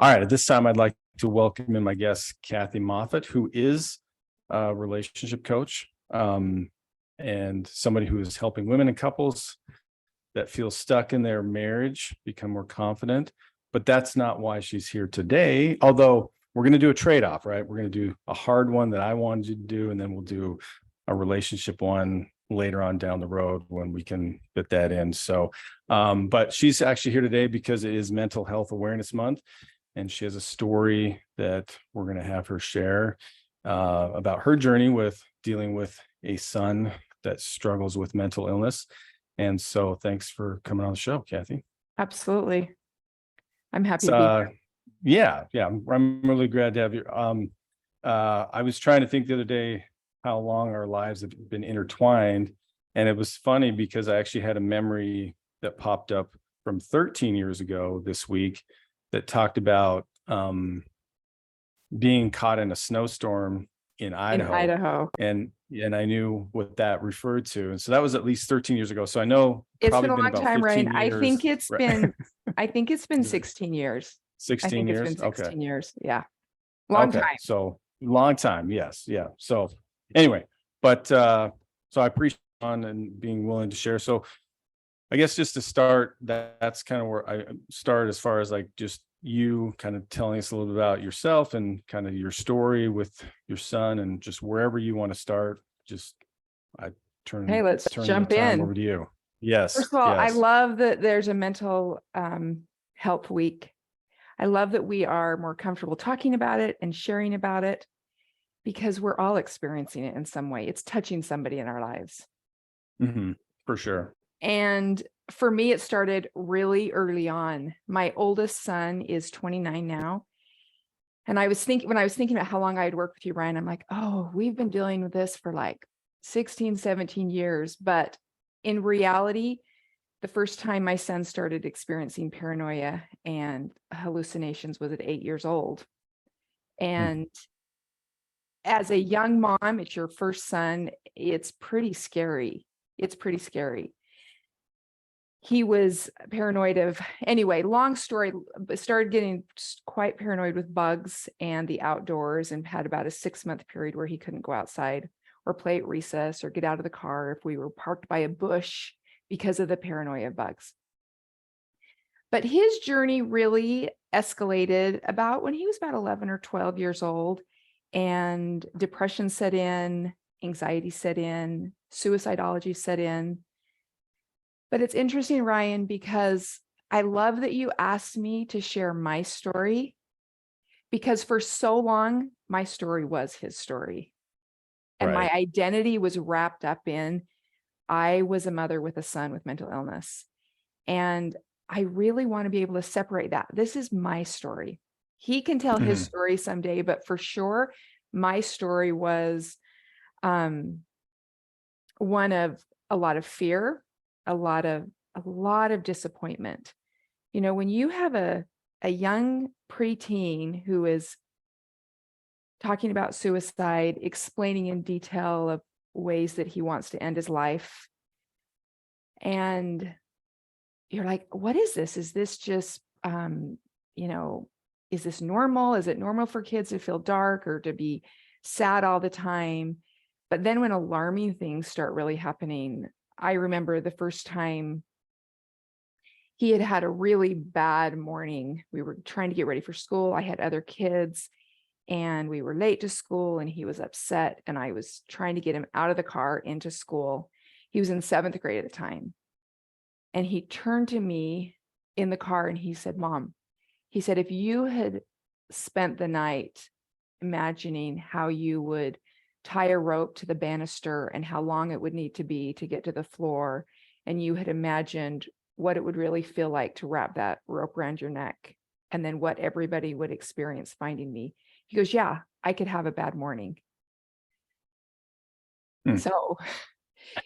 All right, at this time, I'd like to welcome in my guest, Kathy Moffat, who is a relationship coach, and somebody who is helping women and couples that feel stuck in their marriage become more confident. But that's not why she's here today. Although we're going to do a trade-off, right? We're going to do a hard one that I wanted you to do, and then we'll do a relationship one later on down the road when we can fit that in. So, but she's actually here today because it is Mental Health Awareness Month. And she has a story that we're going to have her share about her journey with dealing with a son that struggles with mental illness. And so thanks for coming on the show, Kathy. Absolutely. I'm happy to be here. Yeah. I'm really glad to have you. I was trying to think the other day how long our lives have been intertwined. And it was funny because I actually had a memory that popped up from 13 years ago this week that talked about being caught in a snowstorm in Idaho. And I knew what that referred to. And so that was at least 13 years ago. So I know it's been a long time, Ryan. Years. I think it's been 16 years. 16 years. It's been 16 years. Yeah. Long time. So long time. Yes. Yeah. So anyway, but so I appreciate on and being willing to share. So I guess just to start, that's kind of where I start as far as like just you kind of telling us a little bit about yourself and kind of your story with your son and just wherever you want to start. Just let's jump in over to you. Yes. First of all, I love that there's a mental health week. I love that we are more comfortable talking about it and sharing about it because we're all experiencing it in some way. It's touching somebody in our lives. Mm-hmm. For sure. And for me, it started really early on. My oldest son is 29 now. And when I was thinking about how long I'd worked with you, Ryan, I'm like, oh, we've been dealing with this for like 16, 17 years. But in reality, the first time my son started experiencing paranoia and hallucinations was at 8 years old. And as a young mom, it's your first son, it's pretty scary. He was paranoid anyway, long story, started getting quite paranoid with bugs and the outdoors and had about a 6-month period where he couldn't go outside or play at recess or get out of the car if we were parked by a bush because of the paranoia of bugs. But his journey really escalated about when he was about 11 or 12 years old, and depression set in, anxiety set in, suicidology set in. But it's interesting, Ryan, because I love that you asked me to share my story, because for so long, my story was his story. And my identity was wrapped up in, I was a mother with a son with mental illness. And I really want to be able to separate that. This is my story. He can tell his story someday, but for sure, my story was one of a lot of fear, a lot of disappointment. You know, when you have a young preteen who is talking about suicide, explaining in detail of ways that he wants to end his life, and you're like, what is this? Is this just, is this normal? Is it normal for kids to feel dark or to be sad all the time? But then when alarming things start really happening, I remember the first time he had a really bad morning. We were trying to get ready for school. I had other kids and we were late to school and he was upset, and I was trying to get him out of the car into school. He was in 7th grade at the time. And he turned to me in the car and he said, Mom, he said, if you had spent the night imagining how you would tie a rope to the banister and how long it would need to be to get to the floor, and you had imagined what it would really feel like to wrap that rope around your neck, and then what everybody would experience finding me. He goes, yeah, I could have a bad morning. So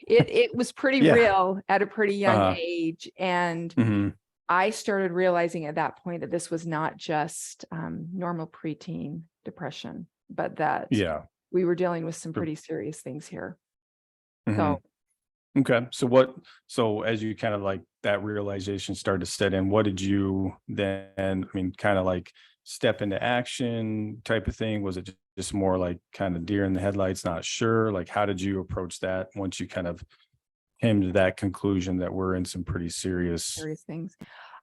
it was pretty real at a pretty young age. And I started realizing at that point that this was not just normal preteen depression, but that we were dealing with some pretty serious things here. So okay. So as you kind of like that realization started to set in, what did you then, kind of like step into action type of thing? Was it just more like kind of deer in the headlights, not sure? Like, how did you approach that once you kind of came to that conclusion that we're in some pretty serious, things.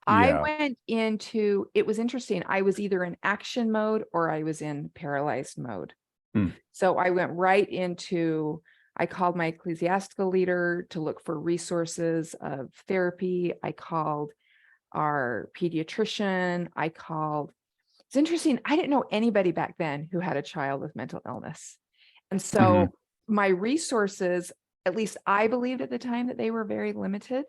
I yeah. went into, it was interesting. I was either in action mode or I was in paralyzed mode. Hmm. So I went right into, I called my ecclesiastical leader to look for resources of therapy. I called our pediatrician. It's interesting. I didn't know anybody back then who had a child with mental illness. And so my resources, at least I believed at the time, that they were very limited.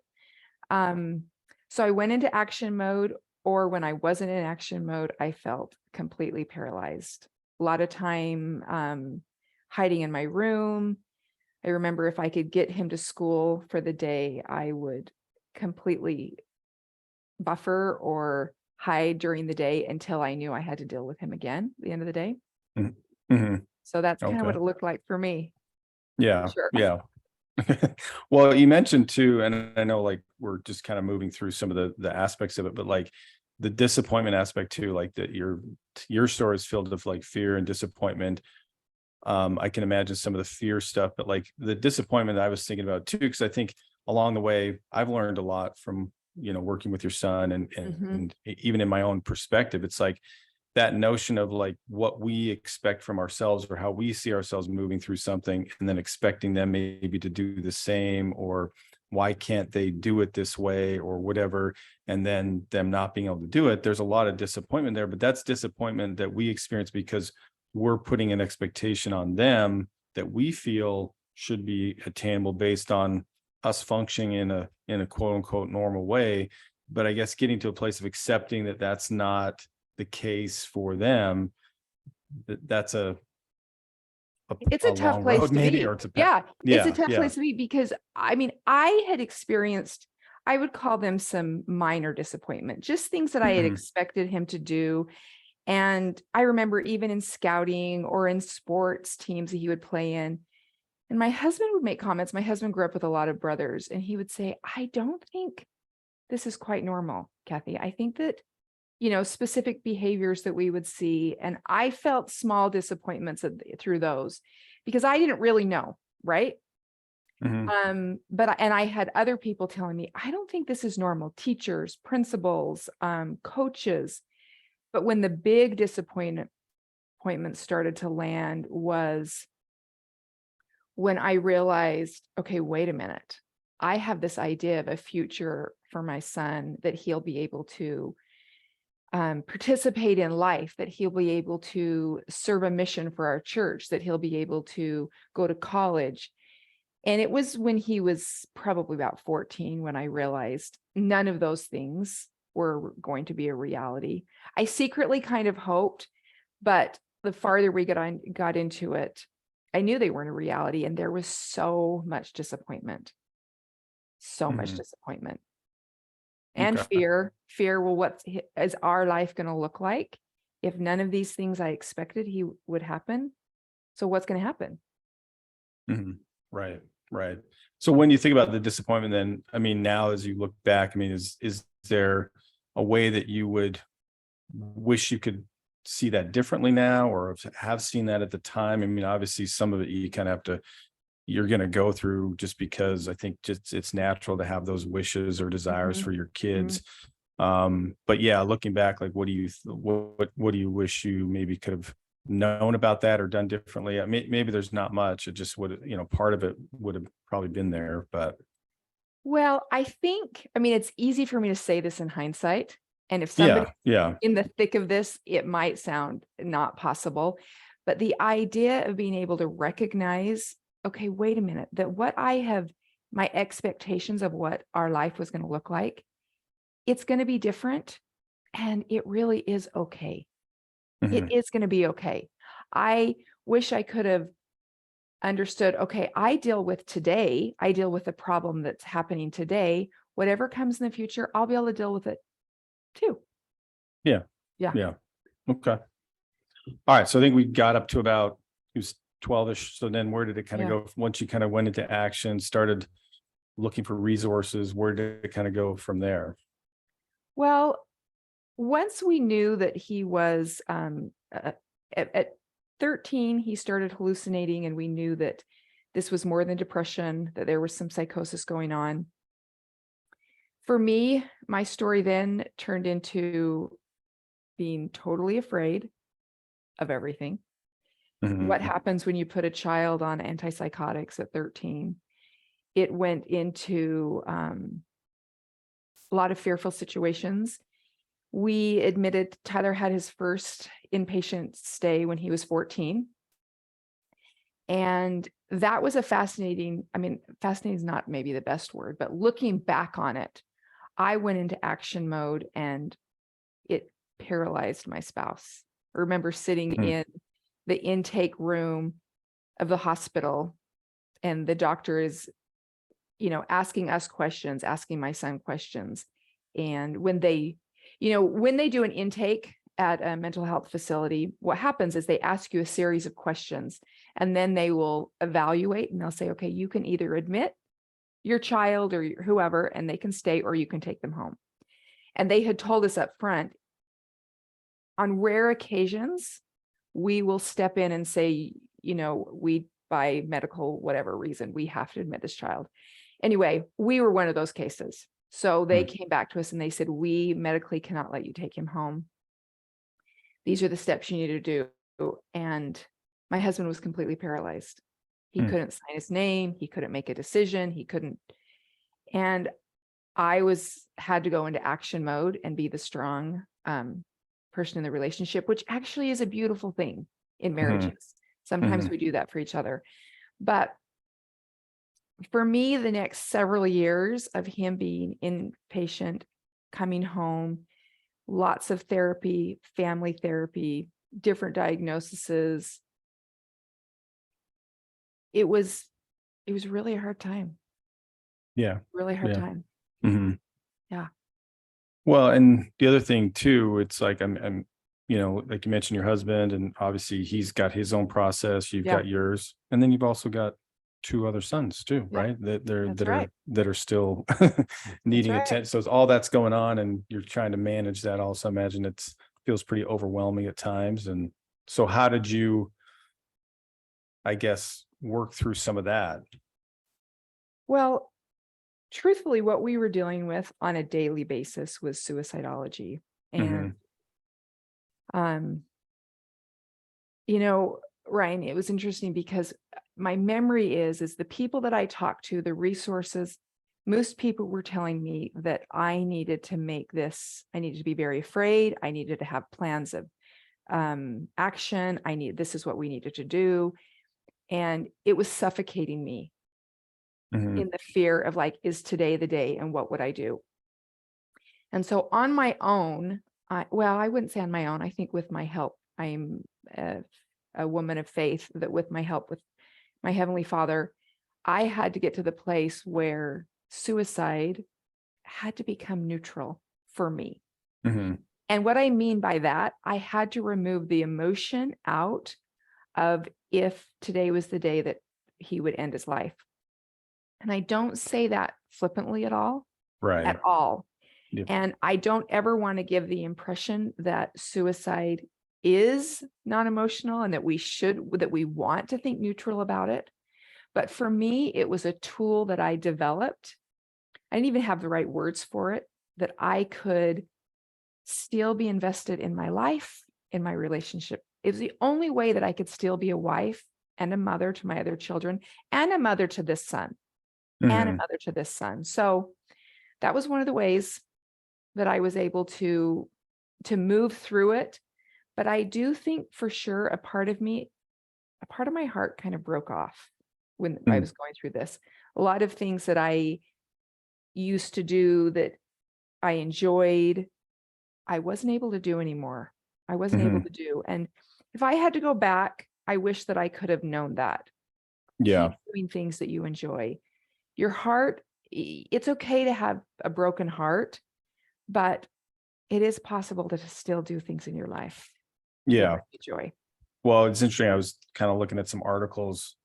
So I went into action mode, or when I wasn't in action mode, I felt completely paralyzed. A lot of time hiding in my room. I remember if I could get him to school for the day, I would completely buffer or hide during the day until I knew I had to deal with him again at the end of the day. Mm-hmm. So that's kind of what Okay. it looked like for me. Yeah. Sure. Yeah. Well, you mentioned too, and I know like we're just kind of moving through some of the aspects of it, but like the disappointment aspect too, like that your story is filled with like fear and disappointment. I can imagine some of the fear stuff, but like the disappointment that I was thinking about too, because I think along the way I've learned a lot from, working with your son and even in my own perspective, it's like that notion of like what we expect from ourselves or how we see ourselves moving through something and then expecting them maybe to do the same, or why can't they do it this way or whatever, and then them not being able to do it. There's a lot of disappointment there, but that's disappointment that we experience because we're putting an expectation on them that we feel should be attainable based on us functioning in a quote unquote normal way. But I guess getting to a place of accepting that that's not the case for them, that's It's a tough long place road to maybe, be. or it's a Yeah, it's a tough yeah. place to be because I mean, I had experienced, I would call them some minor disappointment, just things that I had expected him to do. And I remember even in scouting or in sports teams that he would play in, and my husband would make comments. My husband grew up with a lot of brothers, and he would say, I don't think this is quite normal, Kathy. I think that, specific behaviors that we would see. And I felt small disappointments through those because I didn't really know, right? And I had other people telling me, I don't think this is normal. Teachers, principals, coaches. But when the big disappointment started to land was when I realized, okay, wait a minute. I have this idea of a future for my son that he'll be able to participate in life, that he'll be able to serve a mission for our church, that he'll be able to go to college. And it was when he was probably about 14 when I realized none of those things were going to be a reality. I secretly kind of hoped, but the farther we got into it, I knew they weren't a reality. And there was so much disappointment, much disappointment. And Okay. fear, well, what is our life going to look like if none of these things I expected he would happen? So what's going to happen? Right. So when you think about the disappointment, then, I mean, now as you look back, I mean, is there a way that you would wish you could see that differently now, or have seen that at the time? I mean, obviously some of it you kind of you're going to go through just because I think just it's natural to have those wishes or desires for your kids. But yeah, looking back, like, what do you wish you maybe could have known about that or done differently? I mean, maybe there's not much. It just would, part of it would have probably been there, but Well, I mean, it's easy for me to say this in hindsight. And if somebody yeah. in the thick of this, it might sound not possible. But the idea of being able to recognize, okay, wait a minute, that my expectations of what our life was going to look like, it's going to be different. And it really is okay. It is going to be okay. I wish I could have understood, okay, I deal with the problem that's happening today. Whatever comes in the future, I'll be able to deal with it too. Yeah. Yeah. Okay. All right. So I think we got up to about, it was 12ish. So then where did it kind of go once you kind of went into action, started looking for resources? Where did it kind of go from there? Well, once we knew that he was at 13, he started hallucinating, and we knew that this was more than depression, that there was some psychosis going on. For me, my story then turned into being totally afraid of everything. What happens when you put a child on antipsychotics at 13? It went into a lot of fearful situations. We admitted Tyler had his first inpatient stay when he was 14. And that was a fascinating is not maybe the best word, but looking back on it, I went into action mode and it paralyzed my spouse. I remember sitting in the intake room of the hospital, and the doctor is, asking us questions, asking my son questions. And when they do an intake at a mental health facility, what happens is they ask you a series of questions, and then they will evaluate, and they'll say, okay, you can either admit your child or whoever, and they can stay, or you can take them home. And they had told us up front, on rare occasions, we will step in and say, we, by medical whatever reason, we have to admit this child. Anyway, we were one of those cases. So they came back to us and they said, we medically cannot let you take him home. These are the steps you need to do. And my husband was completely paralyzed. He couldn't sign his name. He couldn't make a decision. He couldn't. And I had to go into action mode and be the strong person in the relationship, which actually is a beautiful thing in marriages. Sometimes we do that for each other. But for me, the next several years of him being inpatient, coming home, lots of therapy, family therapy, different diagnoses, it was really a hard time. Yeah. Really hard time. Yeah. Well, and the other thing too, it's like I'm like you mentioned your husband, and obviously he's got his own process, you've got yours, and then you've also got 2 other sons too, right? That are still needing attention. So it's all that's going on, and you're trying to manage that also. I imagine feels pretty overwhelming at times. And so how did you, I guess, work through some of that? Well, truthfully, what we were dealing with on a daily basis was suicidology. And, Ryan, it was interesting because my memory is the people that I talked to, the resources, most people were telling me that I needed to be very afraid. I needed to have plans of action. This is what we needed to do. And it was suffocating me in the fear of like, is today the day, and what would I do? And so on my own, I wouldn't say on my own, I think with my help, I'm a woman of faith, that with my help with my Heavenly Father, I had to get to the place where suicide had to become neutral for me. And what I mean by that, I had to remove the emotion out of if today was the day that he would end his life. And I don't say that flippantly at all. Right. At all. Yep. And I don't ever want to give the impression that suicide is non-emotional and that we want to think neutral about it. But for me, it was a tool that I developed. I didn't even have the right words for it, that I could still be invested in my life, in my relationship. It was the only way that I could still be a wife and a mother to my other children, and a mother to this son, and a mother to this son. So that was one of the ways that I was able to move through it. But I do think for sure a part of my heart kind of broke off when I was going through this. A lot of things that I used to do that I enjoyed, I wasn't able to do anymore. I wasn't able to do. And if I had to go back, I wish that I could have known that. Yeah. Keep doing things that you enjoy. Your heart, it's okay to have a broken heart, but it is possible to still do things in your life. Yeah. Joy. Well, it's interesting. I was kind of looking at some articles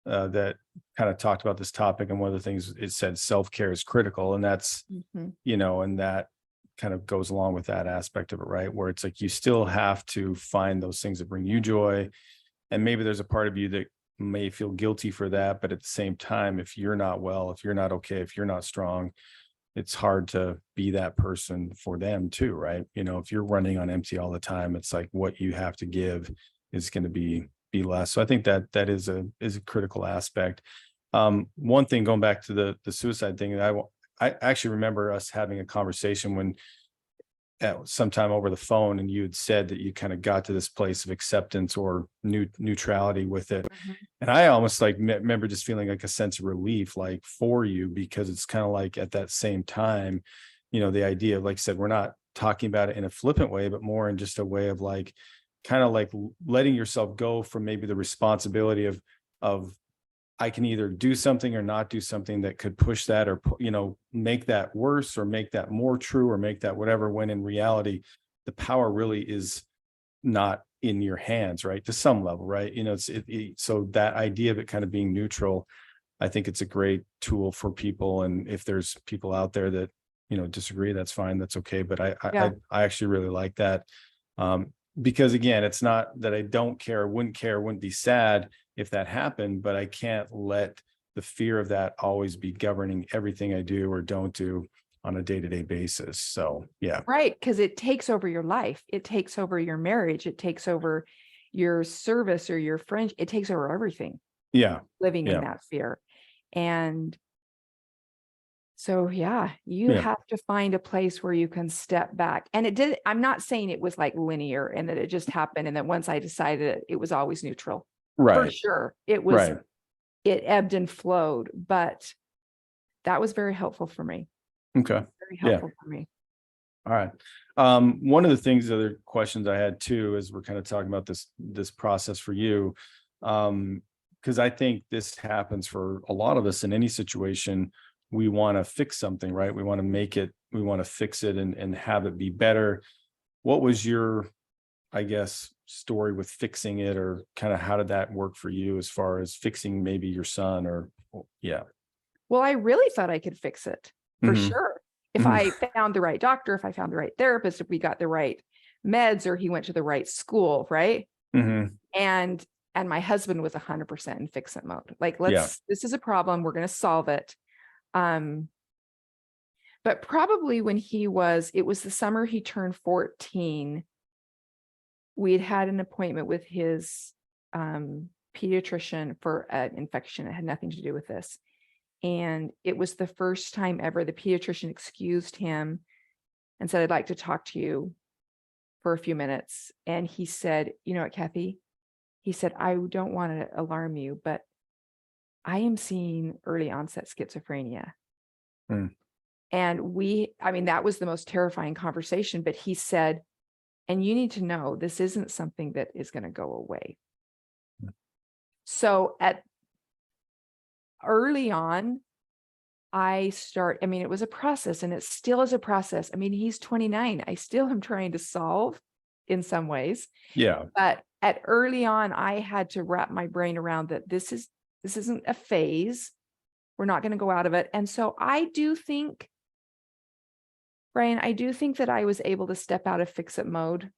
that kind of talked about this topic. And one of the things it said, self-care is critical. And that's, and that kind of goes along with that aspect of it, right? Where it's like you still have to find those things that bring you joy. And maybe there's a part of you that may feel guilty for that. But at the same time, if you're not well, if you're not okay, if you're not strong, it's hard to be that person for them too, right? If you're running on empty all the time, it's like what you have to give is going to be less. So I think that is a critical aspect. One thing, going back to the suicide thing, I actually remember us having a conversation when at sometime over the phone, and you had said that you kind of got to this place of acceptance or neutrality with it. Mhm. And I almost like remember just feeling like a sense of relief, like for you, because it's kind of like at that same time, the idea of, like I said, we're not talking about it in a flippant way, but more in just a way of like, kind of like letting yourself go from maybe the responsibility of I can either do something or not do something that could push that, or, make that worse, or make that more true, or make that whatever, when in reality, the power really is not in your hands, right? To some level, right? So that idea of it kind of being neutral, I think it's a great tool for people. And if there's people out there that, disagree, that's fine. That's okay. But Yeah. I actually really like that. Because again, it's not that I don't care, wouldn't be sad if that happened, but I can't let the fear of that always be governing everything I do or don't do on a day-to-day basis. So yeah. Right. Because it takes over your life. It takes over your marriage. It takes over your service or your friendship. It takes over everything, Yeah. living in Yeah. that fear. And so, yeah, you Yeah. have to find a place where you can step back. And I'm not saying it was like linear and that it just happened. And that once I decided it was always neutral. For Right. sure. It ebbed and flowed, but that was very helpful for me. Okay. Very Yeah. helpful for me. All right. One of the things, other questions I had too, as we're kind of talking about this process for you, because I think this happens for a lot of us in any situation. We want to fix something, right? We want to fix it and have it be better. What was your, I guess, story with fixing it, or kind of how did that work for you as far as fixing maybe your son, or yeah. Well, I really thought I could fix it for Mhm. sure. If Mhm. I found the right doctor, if I found the right therapist, if we got the right meds, or he went to the right school, right? Mhm. And my husband was 100% in fix it mode. Like, Yeah. this is a problem, we're going to solve it. But probably it was the summer he turned 14. We had an appointment with his pediatrician for an infection. It had nothing to do with this. And it was the first time ever the pediatrician excused him and said, "I'd like to talk to you for a few minutes." And he said, "You know what, Kathy?" He said, "I don't want to alarm you, but I am seeing early onset schizophrenia." Mm. And that was the most terrifying conversation. But he said, "And you need to know this isn't something that is going to go away." So early on, it was a process, and it still is a process. he's 29. I still am trying to solve in some ways. Yeah. But at early on, I had to wrap my brain around that this isn't a phase. We're not going to go out of it. And so I do think, Brian, that I was able to step out of fix-it mode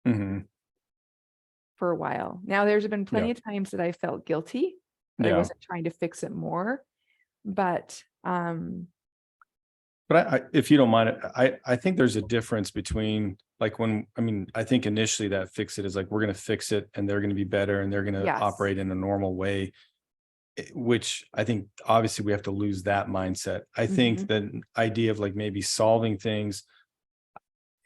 Mhm. for a while. Now, there's been plenty Yeah. of times that I felt guilty that I Yeah. wasn't trying to fix it more. But But if you don't mind, I think there's a difference between, like, I think initially that fix it is like, we're going to fix it and they're going to be better and they're going to yes, operate in a normal way, which I think obviously we have to lose that mindset. I think Mhm. the idea of like maybe solving things,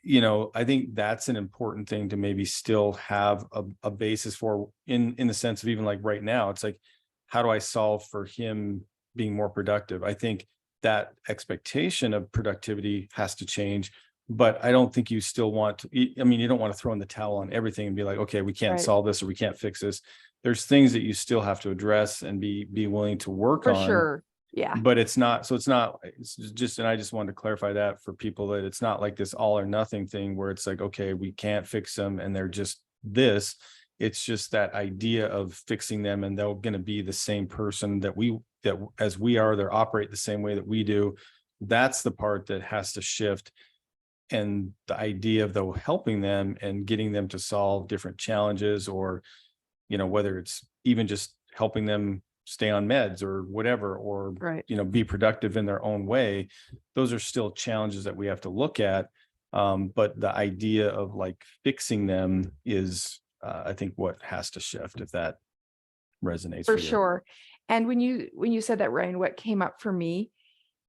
I think that's an important thing to maybe still have a basis for, in the sense of, even like right now, it's like, how do I solve for him being more productive? I think that expectation of productivity has to change, but I don't think you still want to, you don't want to throw in the towel on everything and be like, okay, we can't Right. solve this, or we can't fix this. There's things that you still have to address and be willing to work For on. sure. Yeah. But it's just, and I just wanted to clarify that for people, that it's not like this all or nothing thing where it's like, okay, we can't fix them and they're just this. It's just that idea of fixing them and they're going to be the same person that as we are, they're operate the same way that we do. That's the part that has to shift. and the idea of though helping them and getting them to solve different challenges, or, whether it's even just helping them stay on meds or whatever, or, Right. be productive in their own way. Those are still challenges that we have to look at. But the idea of like fixing them is, I think, what has to shift, if that resonates For for you. sure. And when you said that, Ryan, what came up for me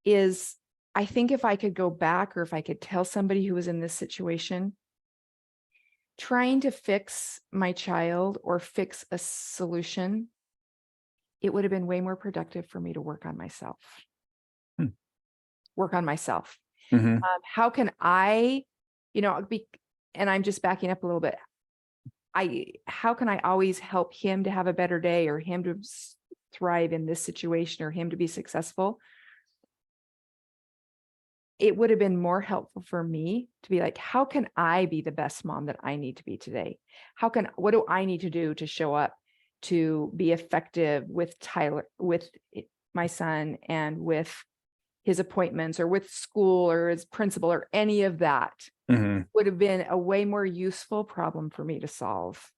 is, I think if I could go back, or if I could tell somebody who was in this situation, trying to fix my child or fix a solution, it would have been way more productive for me to work on myself. Hmm. Work on myself. Mhm. How can I, and I'm just backing up a little bit. How can I always help him to have a better day, or him to thrive in this situation, or him to be successful? It would have been more helpful for me to be like, how can I be the best mom that I need to be today? What do I need to do to show up to be effective with Tyler, with my son, and with his appointments, or with school, or his principal, or any of that? Mhm. Would have been a way more useful problem for me to solve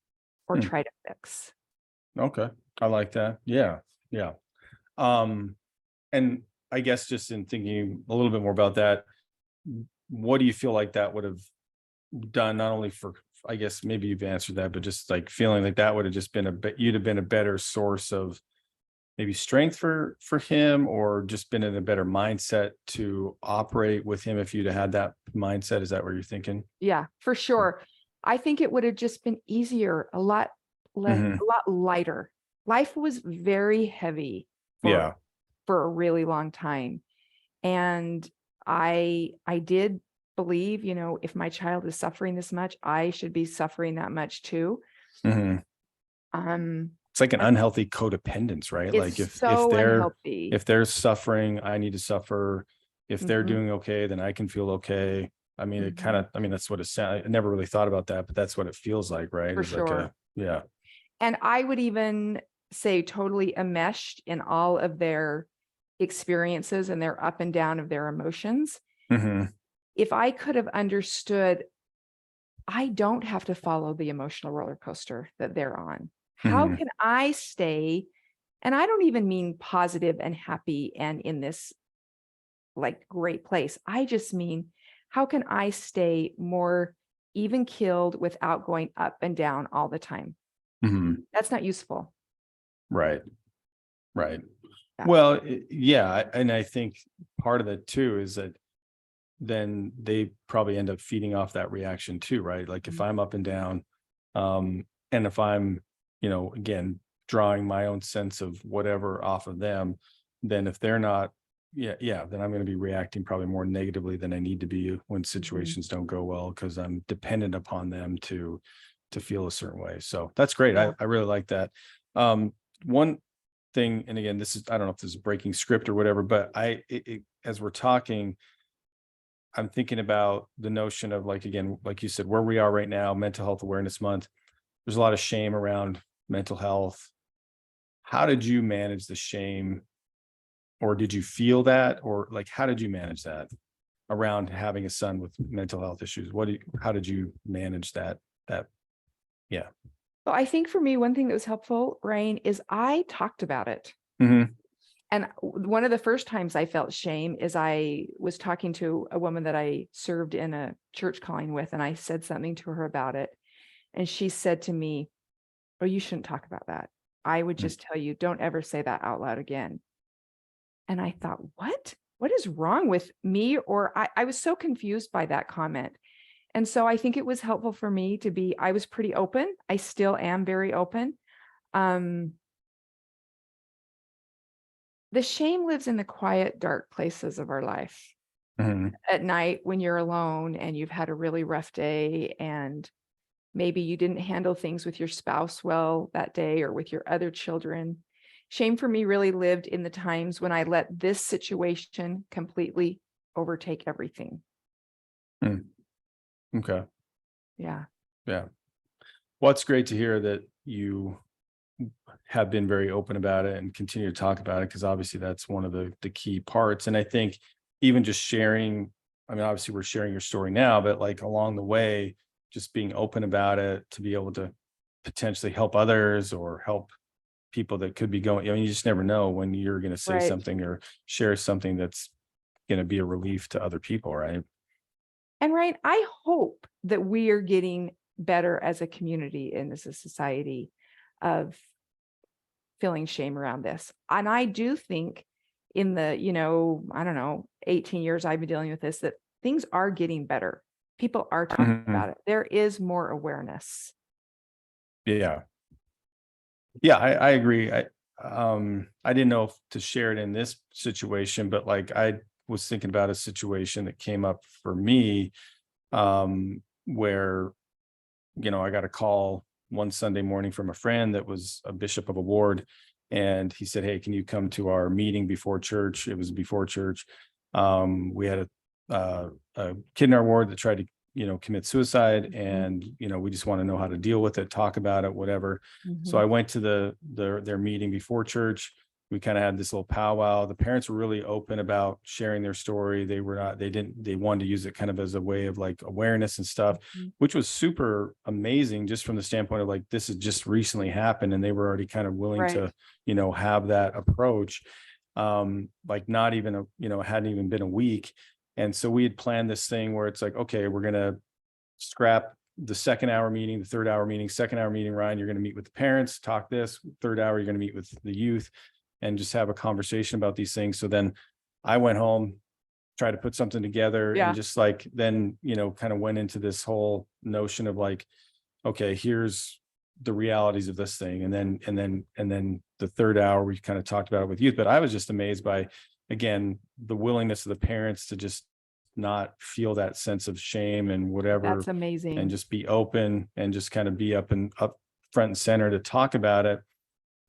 or Hmm. try to fix. Okay. I like that. Yeah. Yeah. And I guess just in thinking a little bit more about that, what do you feel like that would have done, not only for, I guess maybe you've answered that, but just like feeling like that would have just been you'd have been a better source of maybe strength for him, or just been in a better mindset to operate with him if you'd have had that mindset? Is that what you're thinking? Yeah, for sure. I think it would have just been easier, a lot less, Mhm. a lot lighter. Life was very heavy for Yeah. a really long time. And I did believe, if my child is suffering this much, I should be suffering that much too. Mhm. Um, It's like an and unhealthy codependence, right? Like it's if so unhealthy. if they're suffering, I need to suffer. If they're Mhm, doing okay, then I can feel okay. I mean, it kind mhm, of, I mean, that's what it sounds. I never really thought about that, but that's what it feels like, right? for Is like sure. yeah. And I would even say totally enmeshed in all of their experiences and their up and down of their emotions. Hmm. If I could have understood, I don't have to follow the emotional roller coaster that they're on. How Hmm. can I stay? And I don't even mean positive and happy and in this like great place. I just mean, how can I stay more even keeled without going up and down all the time? Hmm. That's not useful. Right. Right. Yeah. Well, yeah. And I think part of it too is that then they probably end up feeding off that reaction too, right? Like if Mhm. I'm up and down, and if I'm, again, drawing my own sense of whatever off of them, then if they're not, yeah, then I'm going to be reacting probably more negatively than I need to be when Mhm. situations don't go well, because I'm dependent upon them to feel a certain way. So that's great. Yeah. I really like that. One thing, and again, this is, I don't know if this is breaking script or whatever, but as we're talking, I'm thinking about the notion of, like, again, like you said, where we are right now, Mental Health Awareness Month. There's a lot of shame around mental health. How did you manage the shame, or did you feel that, or like, how did you manage that around having a son with mental health issues? How did you manage that? That, yeah. Well, I think for me, one thing that was helpful, Ryan, is I talked about it. Hmm. And one of the first times I felt shame is I was talking to a woman that I served in a church calling with, and I said something to her about it. And she said to me, "Oh, you shouldn't talk about that. I would just tell you, don't ever say that out loud again." And I thought, what? What is wrong with me? Or I was so confused by that comment. And so I think it was helpful for me to be, I was pretty open. I still am very open. Um, the shame lives in the quiet, dark places of our life. Hmm. At night when you're alone and you've had a really rough day, and maybe you didn't handle things with your spouse well that day, or with your other children. Shame for me really lived in the times when I let this situation completely overtake everything. Okay. Yeah. Yeah. Well, it's great to hear that you have been very open about it and continue to talk about it, because obviously that's one of the key parts. And I think even just sharing I mean, obviously we're sharing your story now, but like along the way, just being open about it to be able to potentially help others or help people that could be going, I mean, you just never know when you're going to say Right. something or share something that's going to be a relief to other people, right? And Ryan, I hope that we are getting better as a community and as a society of feeling shame around this. And I do think in the, I don't know, 18 years I've been dealing with this, that things are getting better. People are talking Mhm. about it. There is more awareness. Yeah. Yeah, I agree. I didn't know if to share it in this situation, but like I was thinking about a situation that came up for me, where, I got a call one Sunday morning from a friend that was a bishop of a ward. And he said, "Hey, can you come to our meeting before church?" It was before church. We had a kid in our ward that tried to, commit suicide. And, we just want to know how to deal with it, talk about it, whatever. So I went to their meeting before church. We kind of had this little powwow. The parents were really open about sharing their story. They wanted to use it kind of as a way of like awareness and stuff, which was super amazing just from the standpoint of like, this has just recently happened and they were already kind of willing Right. to, have that approach. Like not even, hadn't even been a week. And so we had planned this thing where it's like, okay, we're going to scrap the second hour meeting, the third hour meeting, second hour meeting, Ryan, you're going to meet with the parents, talk this. Third hour, you're going to meet with the youth and just have a conversation about these things. So then I went home, tried to put something together Yeah. and just like, then, kind of went into this whole notion of like, okay, here's the realities of this thing. And then the third hour, we kind of talked about it with youth, but I was just amazed by, again, the willingness of the parents to just not feel that sense of shame and whatever, That's amazing. and just be open and just kind of be up front and center to talk about it.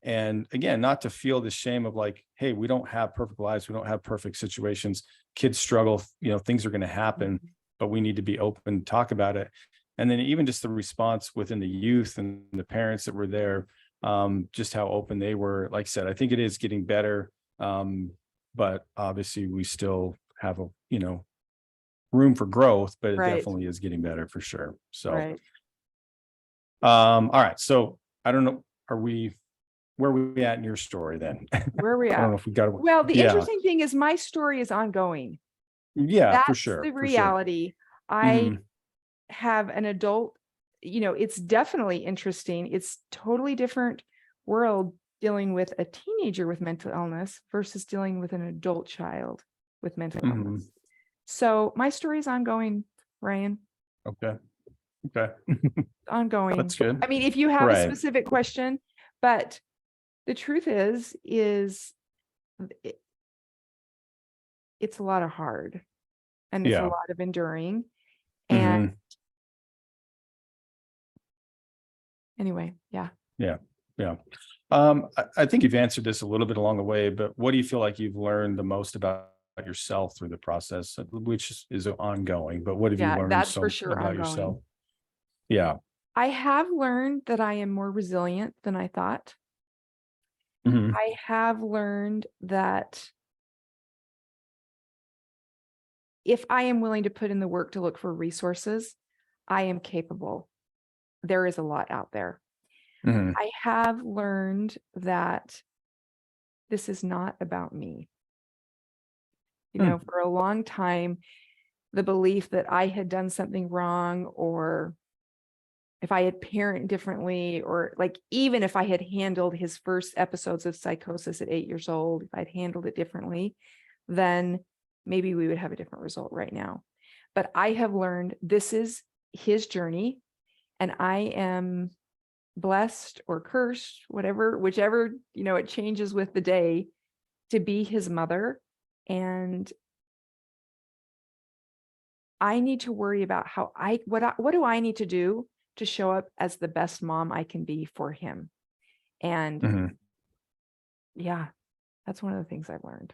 And again, not to feel the shame of like, hey, we don't have perfect lives. We don't have perfect situations. Kids struggle, things are going to happen, but we need to be open to talk about it. And then even just the response within the youth and the parents that were there, just how open they were. Like I said, I think it is getting better. But obviously we still have room for growth, but it Right. definitely is getting better for sure. So, Right. all right. So I don't know, where are we at in your story then? Where are we I don't at? know if we got to, Well, the yeah, interesting thing is my story is ongoing. yeah, for That's sure. the For sure. reality. I Mhm. have an adult, it's definitely interesting. It's totally different world dealing with a teenager with mental illness versus dealing with an adult child with mental illness. So my story is ongoing, Ryan. Okay. Okay. Ongoing. That's good. I mean, if you have a Right. specific question, but the truth is it, it's a lot of hard and it's a Yeah. lot of enduring. And Mhm. anyway, yeah. Yeah. Yeah. I think you've answered this a little bit along the way, but what do you feel like you've learned the most about yourself through the process, which is ongoing, but what have you Yeah, learned that's for so sure about yourself? ongoing. Yeah. I have learned that I am more resilient than I thought. Mhm. I have learned that if I am willing to put in the work to look for resources, I am capable. There is a lot out there. Mhm. I have learned that this is not about me. Mm. For a long time, the belief that I had done something wrong, or if I had parented differently, or like even if I had handled his first episodes of psychosis at 8 years old, if I'd handled it differently, then maybe we would have a different result right now. But I have learned this is his journey, and I am blessed or cursed, whichever, it changes with the day, to be his mother. And I need to worry about what do I need to do to show up as the best mom I can be for him. And Mhm. yeah, that's one of the things I've learned.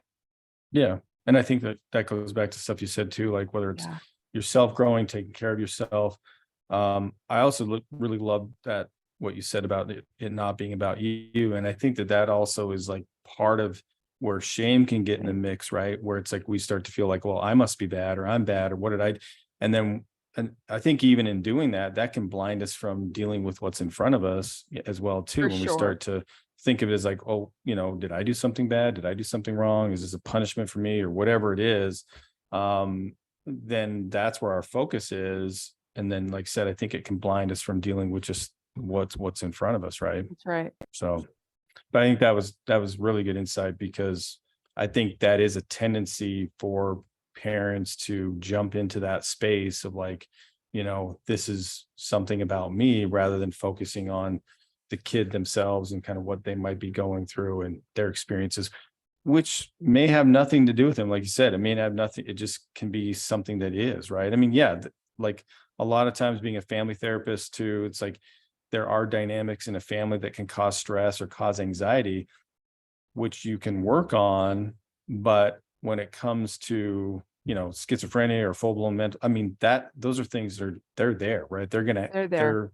Yeah. And I think that goes back to stuff you said too, like whether it's Yeah. yourself growing, taking care of yourself. I also really love that what you said about it not being about you. And I think that also is like part of where shame can get in the mix, right? Where it's like we start to feel like, well, I must be bad, or I'm bad, or what did I, and then, and I think even in doing that, that can blind us from dealing with what's in front of us as well too. For When we sure. start to think of it as like, oh, did I do something bad? Did I do something wrong? Is this a punishment for me, or whatever it is? Then that's where our focus is. And then, like I said, I think it can blind us from dealing with just what's in front of us, right? That's right. So, but I think that was really good insight, because I think that is a tendency for parents to jump into that space of like, this is something about me, rather than focusing on the kid themselves and kind of what they might be going through and their experiences, which may have nothing to do with them. Like you said, it may have nothing. It just can be something that is, right. I mean, yeah, like a lot of times being a family therapist too, it's like there are dynamics in a family that can cause stress or cause anxiety, which you can work on. But when it comes to, schizophrenia or full-blown mental, I mean, those are things they're there, right? They're there.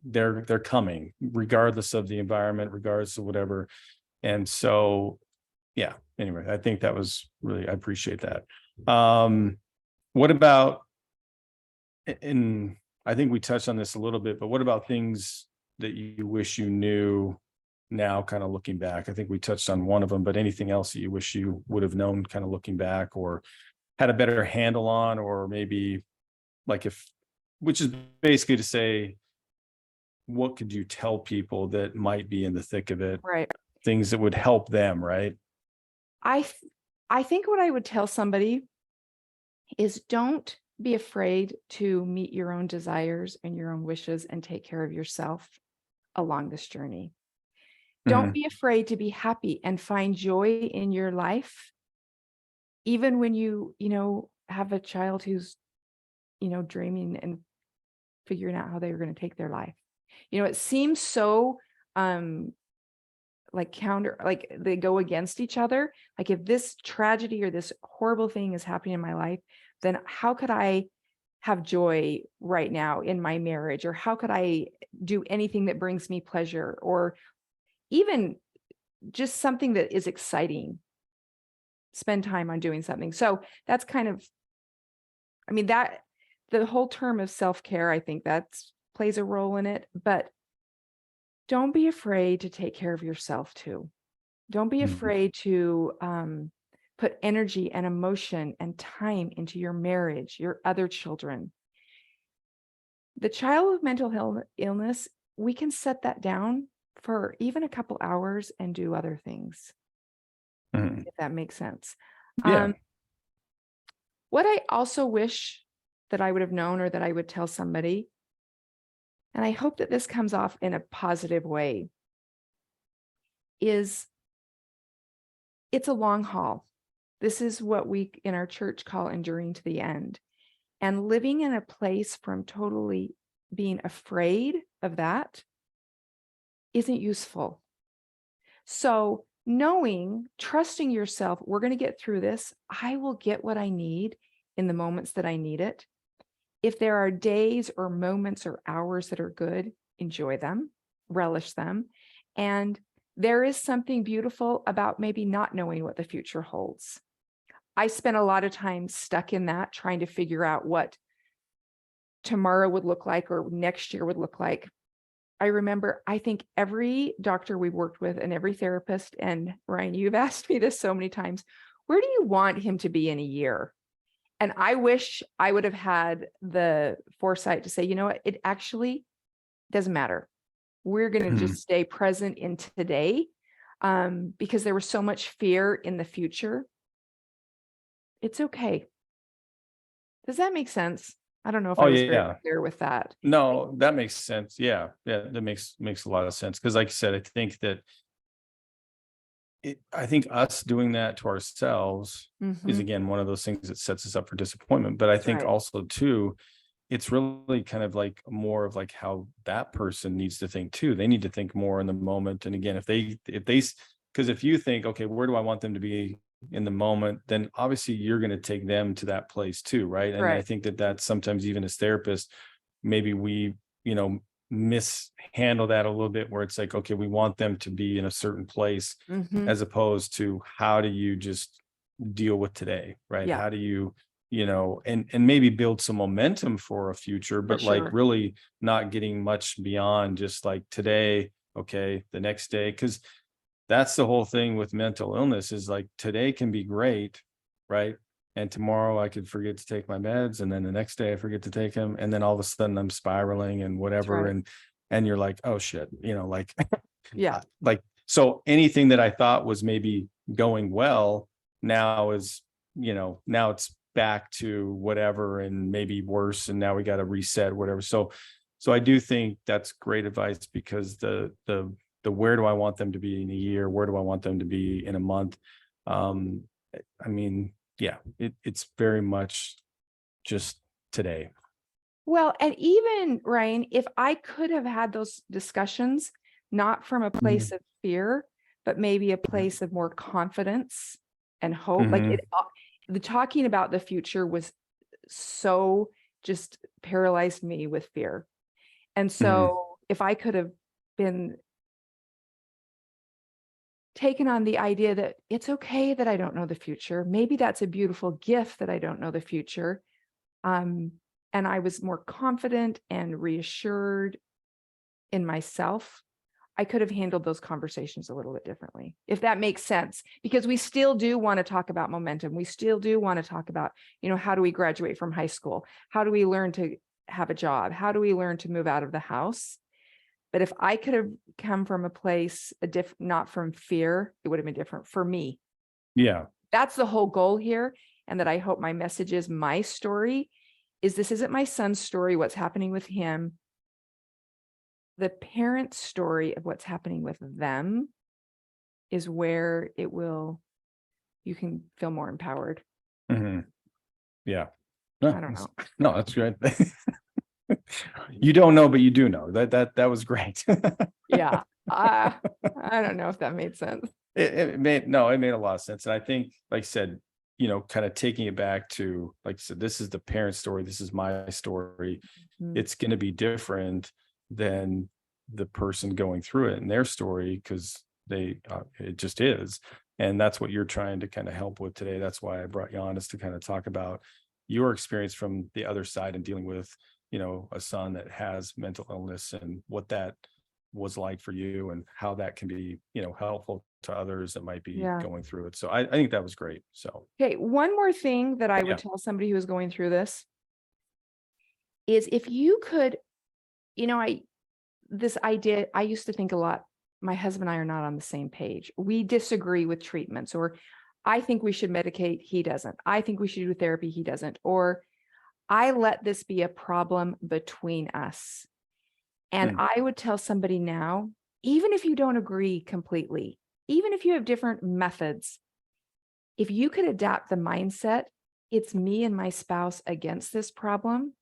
They're coming regardless of the environment, regardless of whatever. And so, yeah, anyway, I think that was really, I appreciate that. What about, and I think we touched on this a little bit, but what about things that you wish you knew now, kind of looking back? I think we touched on one of them, but anything else that you wish you would have known kind of looking back, or had a better handle on, or maybe like which is basically to say, what could you tell people that might be in the thick of it, Right. things that would help them, right? I think what I would tell somebody is, don't be afraid to meet your own desires and your own wishes and take care of yourself along this journey. Don't be afraid to be happy and find joy in your life, even when you have a child who's, dreaming and figuring out how they're going to take their life. It seems so like they go against each other. Like, if this tragedy or this horrible thing is happening in my life, then how could I have joy right now in my marriage? Or how could I do anything that brings me pleasure, or even just something that is exciting? Spend time on doing something. So that's kind of, I mean, that the whole term of self-care, I think that's plays a role in it. But don't be afraid to take care of yourself too. Don't be afraid to put energy and emotion and time into your marriage, your other children. The child with mental illness, we can set that down for even a couple hours and do other things, if that makes sense. Yeah. What I also wish that I would have known, or that I would tell somebody, and I hope that this comes off in a positive way, is it's a long haul. This is what we in our church call enduring to the end. And living in a place from totally being afraid of that isn't useful. So trusting yourself, we're going to get through this. I will get what I need in the moments that I need it. If there are days or moments or hours that are good, enjoy them, relish them. And there is something beautiful about maybe not knowing what the future holds. I spent a lot of time stuck in that, trying to figure out what tomorrow would look like, or next year would look like. I remember, I think every doctor we've worked with and every therapist, and Ryan, you've asked me this so many times, where do you want him to be in a year? And I wish I would have had the foresight to say, you know what, it actually doesn't matter. We're going to just stay present in today, because there was so much fear in the future. It's okay. Does that make sense? I don't know if I was very clear with that. No, that makes sense. Yeah. That makes a lot of sense. Because like I said, I think that I think us doing that to ourselves is, again, one of those things that sets us up for disappointment. But I think also too, it's really kind of like more of like how that person needs to think too. They need to think more in the moment. And again, because if you think, okay, where do I want them to be in the moment, then obviously you're going to take them to that place too, right? And I think that that's sometimes, even as therapists, maybe we, mishandle that a little bit, where it's like, okay, we want them to be in a certain place, Mhm. as opposed to how do you just deal with today, right? Yeah. How do you, and maybe build some momentum for a future, For but like sure. really not getting much beyond just like today, okay, the next day. Because that's the whole thing with mental illness, is like today can be great, right? And tomorrow I could forget to take my meds, and then the next day I forget to take them, and then all of a sudden I'm spiraling and That's whatever, right. and you're like, oh shit, like Yeah. like, so anything that I thought was maybe going well now is, now it's back to whatever and maybe worse, and now we got to reset whatever. So I do think that's great advice, because the where do I want them to be in a year, where do I want them to be in a month, um I mean, yeah, it's very much just today. Well, and even Ryan, if I could have had those discussions, not from a place Mhm. of fear, but maybe a place of more confidence and hope, like Mhm. the talking about the future was so just paralyzed me with fear. And Mhm. so if I could have been taken on the idea that it's okay that I don't know the future, maybe that's a beautiful gift that I don't know the future. Um, and I was more confident and reassured in myself, I could have handled those conversations a little bit differently, if that makes sense, because we still do want to talk about momentum. We still do want to talk about, how do we graduate from high school? How do we learn to have a job? How do we learn to move out of the house? But if I could have come from a place, not from fear, it would have been different for me. Yeah. That's the whole goal here. And that I hope my message is, my story is, this isn't my son's story, what's happening with him. The parent's story of what's happening with them is where you can feel more empowered. Mhm. Yeah. I don't know. No, that's good. You don't know, but you do know. That was great. Yeah. I don't know if that made sense. It made a lot of sense. And I think, like I said, kind of taking it back to, like I said, this is the parent story, this is my story. Mhm. It's going to be different than the person going through it and their story, because it just is. And that's what you're trying to kind of help with today. That's why I brought you on, is to kind of talk about your experience from the other side, and dealing with, a son that has mental illness, and what that was like for you, and how that can be, helpful to others that might be Yeah. going through it. So I think that was great. So Okay. One more thing that I would yeah. tell somebody who is going through this is, if you could, this idea, I used to think a lot, my husband and I are not on the same page. We disagree with treatments, or I think we should medicate, he doesn't. I think we should do therapy, he doesn't. Or I let this be a problem between us. And Mm. I would tell somebody now, even if you don't agree completely, even if you have different methods, if you could adapt the mindset, it's me and my spouse against this problem,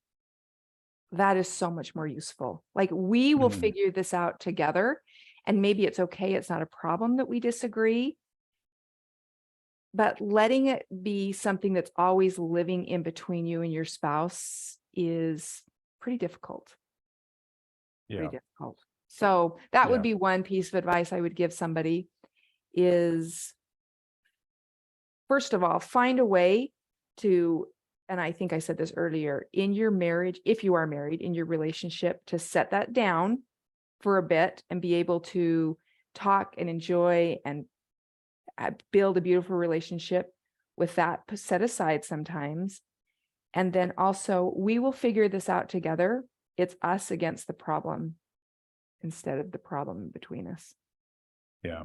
that is so much more useful. Like, we will Mhm. figure this out together, and maybe it's okay. It's not a problem that we disagree, but letting it be something that's always living in between you and your spouse is pretty difficult. Yeah. Pretty difficult. So that would Yeah. be one piece of advice I would give somebody is, first of all, find a way to, and I think I said this earlier, in your marriage, if you are married, in your relationship, to set that down for a bit and be able to talk and enjoy and build a beautiful relationship with that set aside sometimes. And then also, we will figure this out together. It's us against the problem instead of the problem between us. Yeah.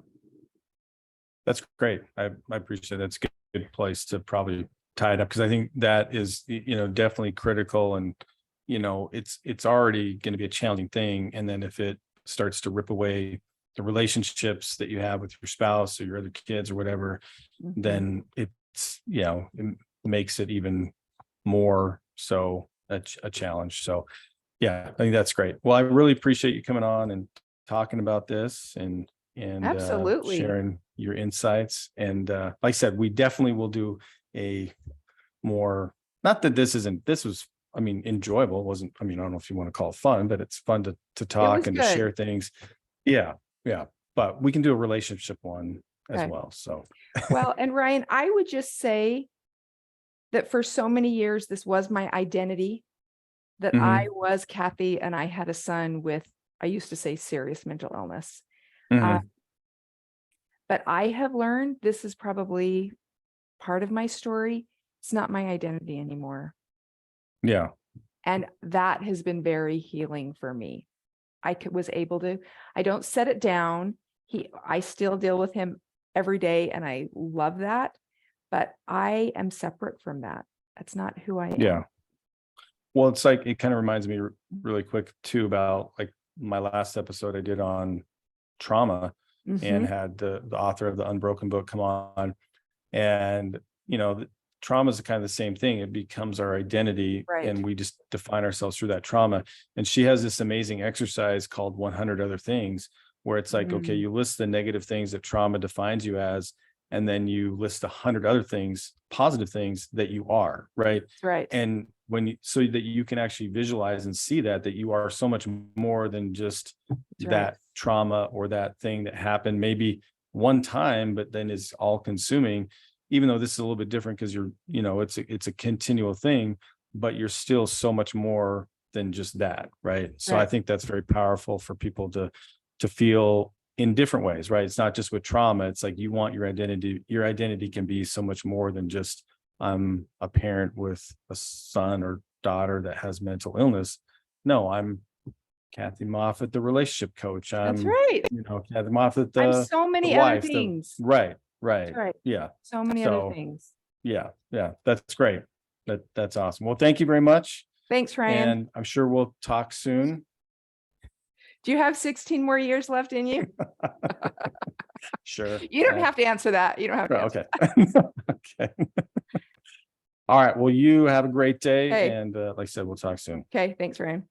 That's great. I appreciate that. That's a good place to probably tie it up, because I think that is, definitely critical. And, it's already going to be a challenging thing. And then if it starts to rip away the relationships that you have with your spouse or your other kids or whatever, Mhm. then it's, it makes it even more so a challenge. So yeah, I think that's great. Well, I really appreciate you coming on and talking about this, and Absolutely. sharing your insights. And like I said, we definitely will do a more, not that this was I mean, enjoyable. It wasn't, I mean, I don't know if you want to call it fun, but it's fun to talk was and to good. share things. Yeah. Yeah. But we can do a relationship one as Okay. well. So, Well, and Ryan, I would just say that for so many years, this was my identity, that I mhm, was Kathy and I had a son with, I used to say serious mental illness. Uh, mhm, but I have learned this is probably part of my story. It's not my identity anymore. yeah. And that has been very healing for me. Was able to, I don't set it down. I still deal with him every day and I love that, but I am separate from that. That's not who I am. Yeah. Well, it's like, it kind of reminds me really quick too about like my last episode I did on trauma, and Mhm. had the author of the Unbroken book come on. And, trauma is kind of the same thing. It becomes our identity, Right. and we just define ourselves through that trauma. And she has this amazing exercise called 100 Other Things, where it's like, okay, Mm, you list the negative things that trauma defines you as, and then you list 100 other things, positive things that you are, right? that's right. And so that you can actually visualize and see that you are so much more than just That's right. that trauma or that thing that happened maybe one time, but then is all consuming. Even though this is a little bit different because it's a continual thing, but you're still so much more than just that, right? So I Right. think that's very powerful for people to feel in different ways, right? It's not just with trauma. It's like you want your identity. Your identity can be so much more than just I'm a parent with a son or daughter that has mental illness. No, I'm Kathy Moffat, the relationship coach. That's I'm, right. Kathy Moffat, I'm the so many other wife, the things. right, That's right. right. Yeah. So many other So things. yeah, that's great. That's awesome. Well, thank you very much. Thanks, Ryan. And I'm sure we'll talk soon. Do you have 16 more years left in you? Sure. You don't have to answer that. You don't have to answer. Okay. Okay. All right. Well, you have a great day. Okay. And like I said, we'll talk soon. Okay. Thanks, Ryan.